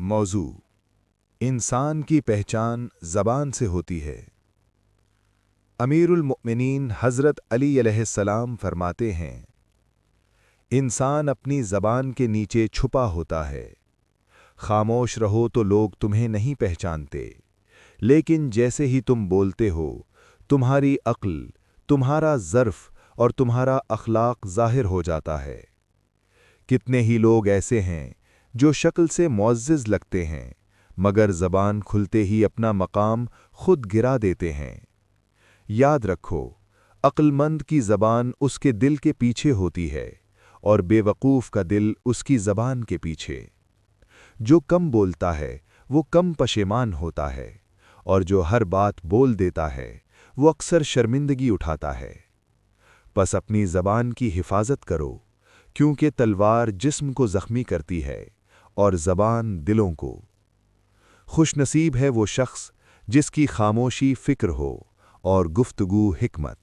موضوع: انسان کی پہچان زبان سے ہوتی ہے۔ امیر المؤمنین حضرت علی علیہ السلام فرماتے ہیں، انسان اپنی زبان کے نیچے چھپا ہوتا ہے۔ خاموش رہو تو لوگ تمہیں نہیں پہچانتے، لیکن جیسے ہی تم بولتے ہو، تمہاری عقل، تمہارا ظرف اور تمہارا اخلاق ظاہر ہو جاتا ہے۔ کتنے ہی لوگ ایسے ہیں جو شکل سے معزز لگتے ہیں، مگر زبان کھلتے ہی اپنا مقام خود گرا دیتے ہیں۔ یاد رکھو، عقل مند کی زبان اس کے دل کے پیچھے ہوتی ہے، اور بے وقوف کا دل اس کی زبان کے پیچھے۔ جو کم بولتا ہے وہ کم پشیمان ہوتا ہے، اور جو ہر بات بول دیتا ہے وہ اکثر شرمندگی اٹھاتا ہے۔ پس اپنی زبان کی حفاظت کرو، کیونکہ تلوار جسم کو زخمی کرتی ہے اور زبان دلوں کو۔ خوش نصیب ہے وہ شخص جس کی خاموشی فکر ہو اور گفتگو حکمت۔